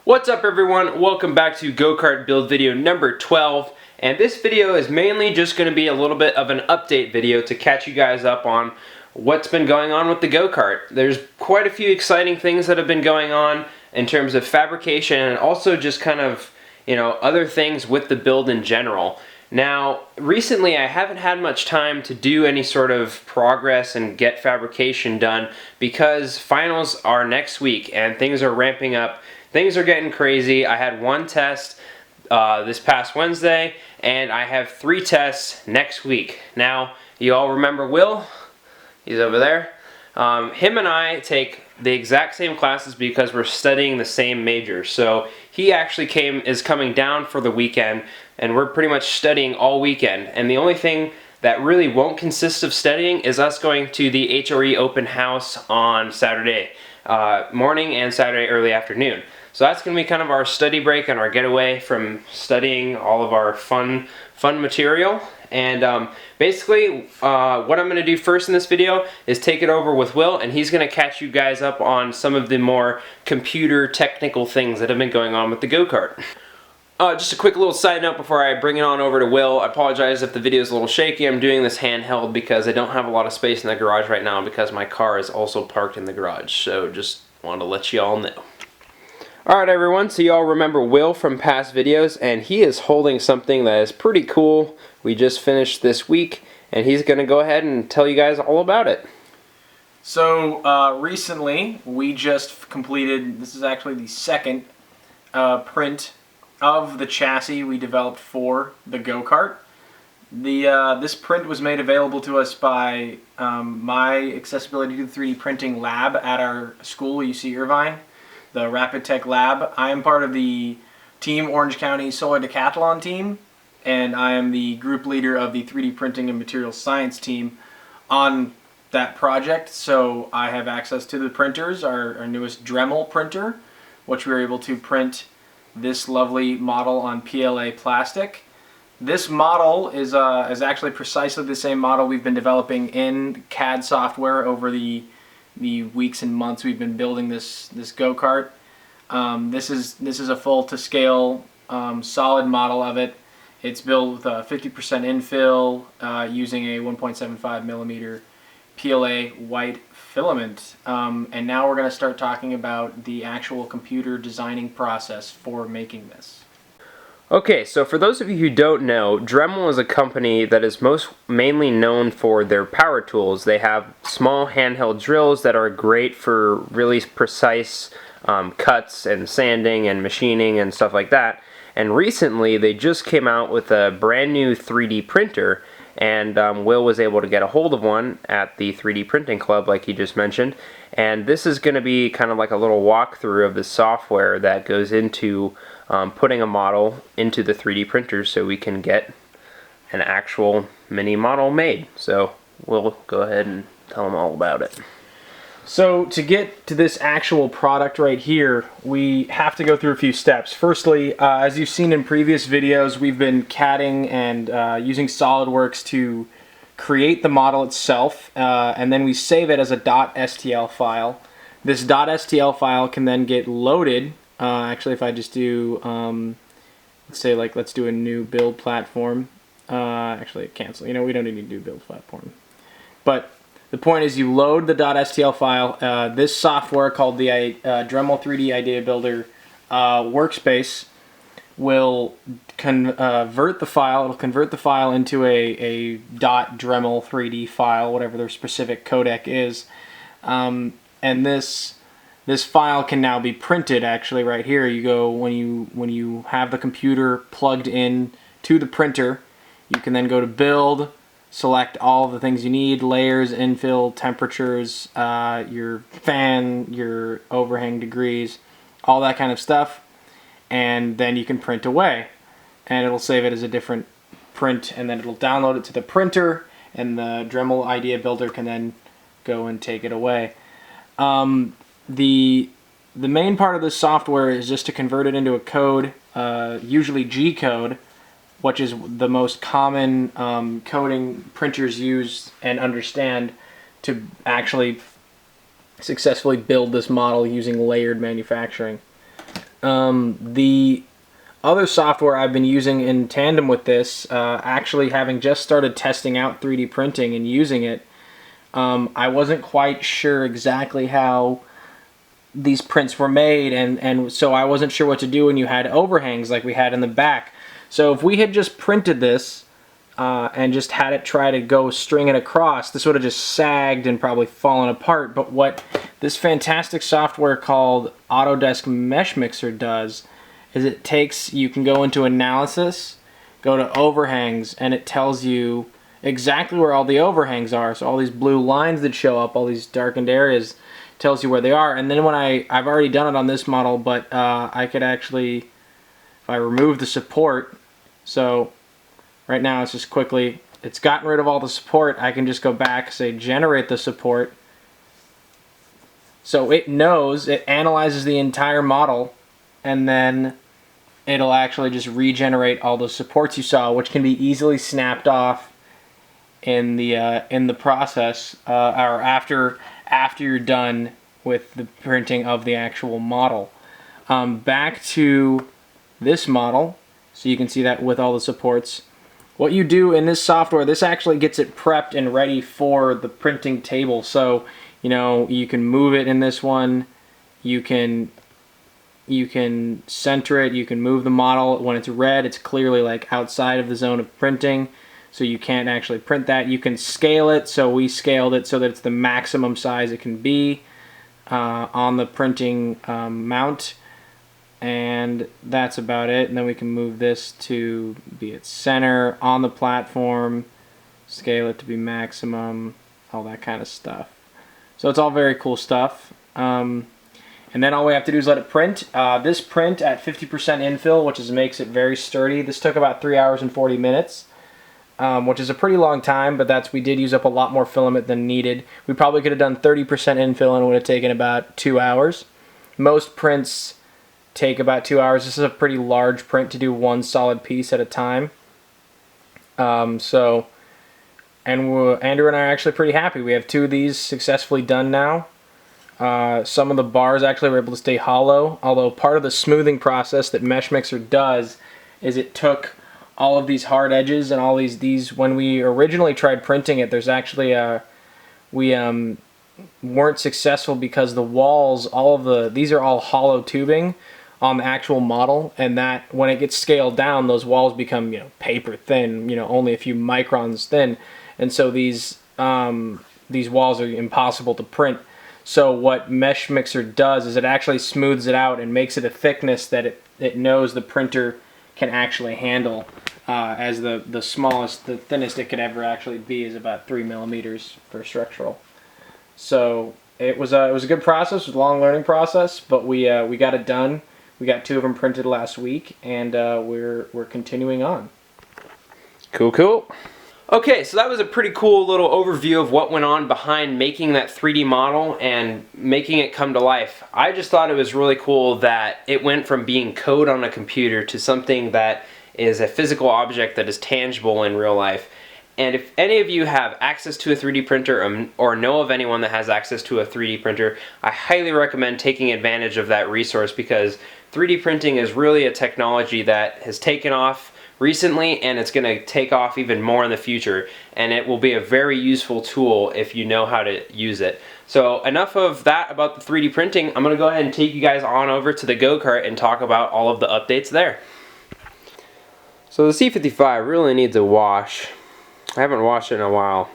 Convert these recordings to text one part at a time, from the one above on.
What's up everyone? Welcome back to go-kart build video number 12, and this video is mainly just going to be a little bit of an update video to catch you guys up on what's been going on with the go-kart. There's quite a few exciting things that have been going on in terms of fabrication and also just kind of, other things with the build in general. Now, recently I haven't had much time to do any sort of progress and get fabrication done because finals are next week and things are ramping up. Things are getting crazy. I had one test this past Wednesday, and I have 3 tests next week. Now, you all remember Will? He's over there. Him and I take the exact same classes because we're studying the same major. So he actually is coming down for the weekend, and we're pretty much studying all weekend. And the only thing that really won't consist of studying is us going to the HRE open house on Saturday morning and Saturday early afternoon. So that's going to be kind of our study break and our getaway from studying all of our fun material. And basically what I'm going to do first in this video is take it over with Will, and he's going to catch you guys up on some of the more computer technical things that have been going on with the go-kart. Just a quick little side note before I bring it on over to Will. I apologize if the video is a little shaky. I'm doing this handheld because I don't have a lot of space in the garage right now because my car is also parked in the garage. So just wanted to let you all know. Alright everyone, so y'all remember Will from past videos, and he is holding something that is pretty cool. We just finished this week, and he's going to go ahead and tell you guys all about it. So recently we just completed, this is actually the second print of the chassis we developed for the go-kart. This print was made available to us by my Accessibility to 3D Printing lab at our school, UC Irvine, the Rapid Tech Lab. I am part of the Team Orange County Solar Decathlon team, and I am the group leader of the 3D Printing and Materials Science team on that project. So I have access to the printers, our newest Dremel printer, which we were able to print this lovely model on PLA plastic. This model is actually precisely the same model we've been developing in CAD software over the weeks and months we've been building this go-kart. This is a full to scale solid model of it. It's built with a 50% infill using a 1.75 millimeter PLA white filament. And now we're going to start talking about the actual computer designing process for making this. Okay, so for those of you who don't know, Dremel is a company that is mainly known for their power tools. They have small handheld drills that are great for really precise cuts and sanding and machining and stuff like that. And recently they just came out with a brand new 3D printer, and Will was able to get a hold of one at the 3D Printing Club like he just mentioned. And this is going to be kind of like a little walkthrough of the software that goes into putting a model into the 3D printer so we can get an actual mini model made. So we'll go ahead and tell them all about it. So to get to this actual product right here, we have to go through a few steps. Firstly, as you've seen in previous videos, we've been CADing and using SolidWorks to create the model itself, and then we save it as a .stl file. This .stl file can then get loaded. Actually, if I just do, let's do a new build platform. Actually, cancel. We don't need to do build platform. But the point is, you load the .stl file. This software called the Dremel 3D Idea Builder workspace will convert the file. It'll convert the file into a .dremel 3D file, whatever their specific codec is, and this file can now be printed. Actually, right here, you go when you have the computer plugged in to the printer, you can then go to Build, select all of the things you need: layers, infill, temperatures, your fan, your overhang degrees, all that kind of stuff, and then you can print away, and it'll save it as a different print, and then it'll download it to the printer, and the Dremel Idea Builder can then go and take it away. The main part of this software is just to convert it into a code, usually G code, which is the most common coding printers use and understand to actually successfully build this model using layered manufacturing. The other software I've been using in tandem with this, actually having just started testing out 3D printing and using it, I wasn't quite sure exactly how these prints were made, and so I wasn't sure what to do when you had overhangs like we had in the back. So if we had just printed this and just had it try to go string it across, this would have just sagged and probably fallen apart. But what this fantastic software called Autodesk Mesh Mixer does is it takes, you can go into analysis, go to overhangs, and it tells you exactly where all the overhangs are. So all these blue lines that show up, all these darkened areas, tells you where they are. And then when I've already done it on this model, but I could actually, if I remove the support, so right now it's just quickly, it's gotten rid of all the support, I can just go back, say generate the support. So it knows, it analyzes the entire model, and then it'll actually just regenerate all the supports you saw, which can be easily snapped off in the process, or after you're done with the printing of the actual model. Back to this model, so you can see that with all the supports. What you do in this software, this actually gets it prepped and ready for the printing table. So, you know, you can move it in this one, you can center it, you can move the model. When it's red, it's clearly like outside of the zone of printing, so you can't actually print that. You can scale it, so we scaled it so that it's the maximum size it can be on the printing mount, and that's about it. And then we can move this to be its center on the platform, scale it to be maximum, all that kind of stuff. So it's all very cool stuff. And then all we have to do is let it print. This print at 50% infill, which makes it very sturdy. This took about 3 hours and 40 minutes, which is a pretty long time, but we did use up a lot more filament than needed. We probably could have done 30% infill and it would have taken about 2 hours. Most prints take about 2 hours. This is a pretty large print to do one solid piece at a time. Andrew and I are actually pretty happy. We have 2 of these successfully done now. Some of the bars actually were able to stay hollow, although part of the smoothing process that Mesh Mixer does is it took all of these hard edges and all these when we originally tried printing it, there's actually we weren't successful because the walls, these are all hollow tubing on the actual model, and that when it gets scaled down, those walls become, you know, paper thin, you know, only a few microns thin, and so these walls are impossible to print. So what Mesh Mixer does is it actually smooths it out and makes it a thickness that it knows the printer can actually handle, as the smallest, the thinnest it could ever actually be is about 3 millimeters for structural. So it was a good process, it was a long learning process, but we got it done. We got 2 of them printed last week, and we're continuing on. Cool, cool. Okay, so that was a pretty cool little overview of what went on behind making that 3D model and making it come to life. I just thought it was really cool that it went from being code on a computer to something that is a physical object that is tangible in real life. And if any of you have access to a 3D printer or know of anyone that has access to a 3D printer, I highly recommend taking advantage of that resource, because 3D printing is really a technology that has taken off recently, and it's going to take off even more in the future, and it will be a very useful tool if you know how to use it. So enough of that about the 3D printing. I'm going to go ahead and take you guys on over to the go-kart and talk about all of the updates there. So the C55 really needs a wash. I haven't washed it in a while,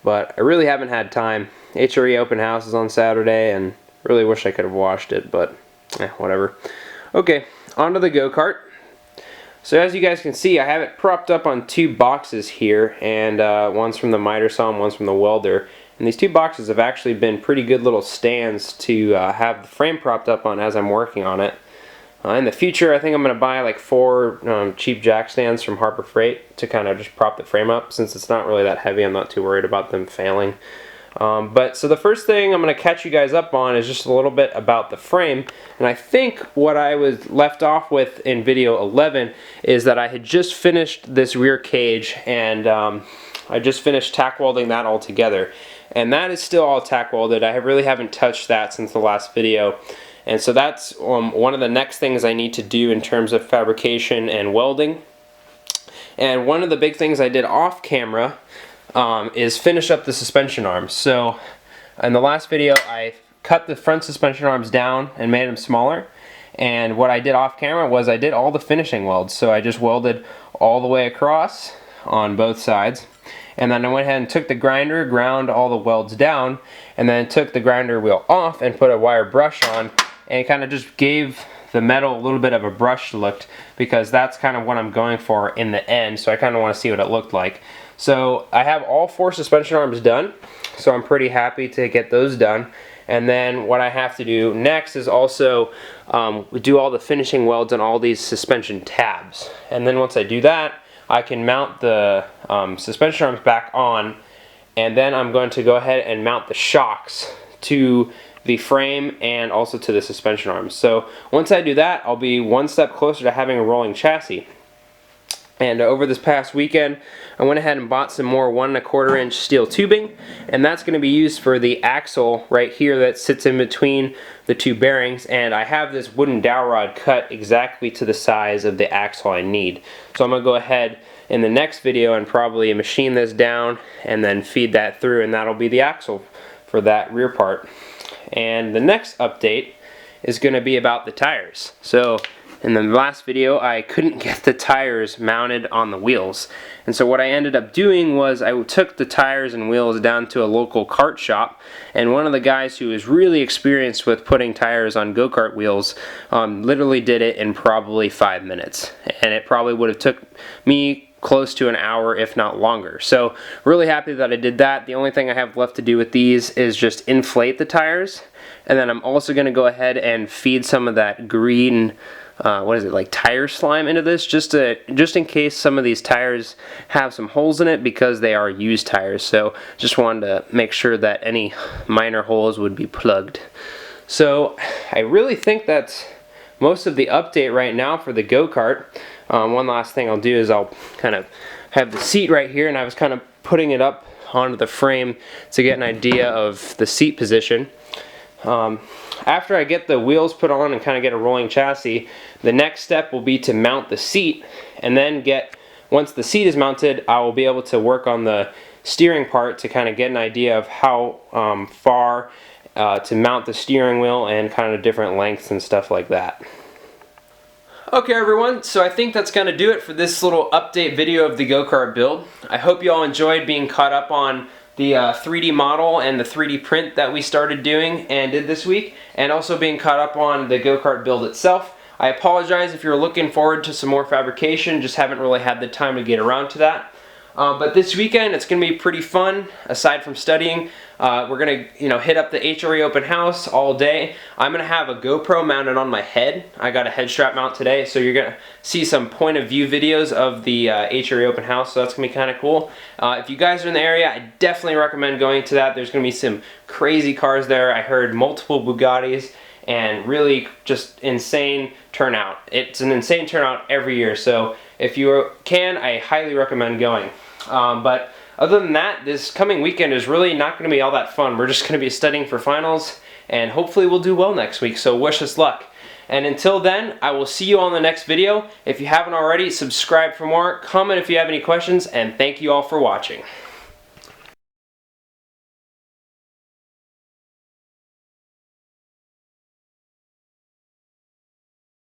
but I really haven't had time. HRE open house is on Saturday, and really wish I could have washed it, but whatever. Okay, on to the go-kart. So as you guys can see, I have it propped up on 2 boxes here, and one's from the miter saw and one's from the welder. And these 2 boxes have actually been pretty good little stands to have the frame propped up on as I'm working on it. In the future, I think I'm going to buy like 4 cheap jack stands from Harbor Freight to kind of just prop the frame up. Since it's not really that heavy, I'm not too worried about them failing. So the first thing I'm going to catch you guys up on is just a little bit about the frame. And I think what I was left off with in video 11 is that I had just finished this rear cage, and I just finished tack welding that all together. And that is still all tack welded. I really haven't touched that since the last video. And so that's one of the next things I need to do in terms of fabrication and welding. And one of the big things I did off camera is finish up the suspension arms. So in the last video I cut the front suspension arms down and made them smaller. And what I did off camera was I did all the finishing welds. So I just welded all the way across on both sides. And then I went ahead and took the grinder, ground all the welds down, and then took the grinder wheel off and put a wire brush on, and kind of just gave the metal a little bit of a brushed look, because that's kind of what I'm going for in the end. So I kind of want to see what it looked like. So I have all 4 suspension arms done, so I'm pretty happy to get those done. And then what I have to do next is also do all the finishing welds on all these suspension tabs. And then once I do that, I can mount the suspension arms back on, and then I'm going to go ahead and mount the shocks to the frame and also to the suspension arms. So once I do that, I'll be one step closer to having a rolling chassis. And over this past weekend, I went ahead and bought some more 1 1/4 inch steel tubing, and that's going to be used for the axle right here that sits in between the 2 bearings. And I have this wooden dowel rod cut exactly to the size of the axle I need. So I'm going to go ahead in the next video and probably machine this down and then feed that through, and that'll be the axle for that rear part. And the next update is going to be about the tires. So in the last video, I couldn't get the tires mounted on the wheels. And so what I ended up doing was I took the tires and wheels down to a local kart shop, and one of the guys who is really experienced with putting tires on go-kart wheels literally did it in probably 5 minutes. And it probably would have took me close to an hour, if not longer. So really happy that I did that. The only thing I have left to do with these is just inflate the tires. And then I'm also going to go ahead and feed some of that green what is it, like tire slime into this, just in case some of these tires have some holes in it, because they are used tires. So just wanted to make sure that any minor holes would be plugged. So I really think that's most of the update right now for the go-kart. One last thing I'll do is I'll kind of have the seat right here, and I was kind of putting it up onto the frame to get an idea of the seat position. After I get the wheels put on and kind of get a rolling chassis, the next step will be to mount the seat, and then once the seat is mounted, I will be able to work on the steering part to kind of get an idea of how far to mount the steering wheel and kind of different lengths and stuff like that. Okay everyone, so I think that's going to do it for this little update video of the go-kart build. I hope you all enjoyed being caught up on the 3D model and the 3D print that we started doing and did this week, and also being caught up on the go-kart build itself. I apologize if you're looking forward to some more fabrication, just haven't really had the time to get around to that. But this weekend it's going to be pretty fun. Aside from studying, we're going to hit up the HRE open house all day. I'm going to have a GoPro mounted on my head. I got a head strap mount today, so you're going to see some point of view videos of the HRE open house, so that's going to be kind of cool. If you guys are in the area, I definitely recommend going to that. There's going to be some crazy cars there. I heard multiple Bugattis, and really just insane turnout. It's an insane turnout every year, so if you can, I highly recommend going. But other than that, this coming weekend is really not going to be all that fun. We're just going to be studying for finals, and hopefully we'll do well next week, so wish us luck. And until then, I will see you on the next video. If you haven't already, subscribe for more, comment if you have any questions, and thank you all for watching.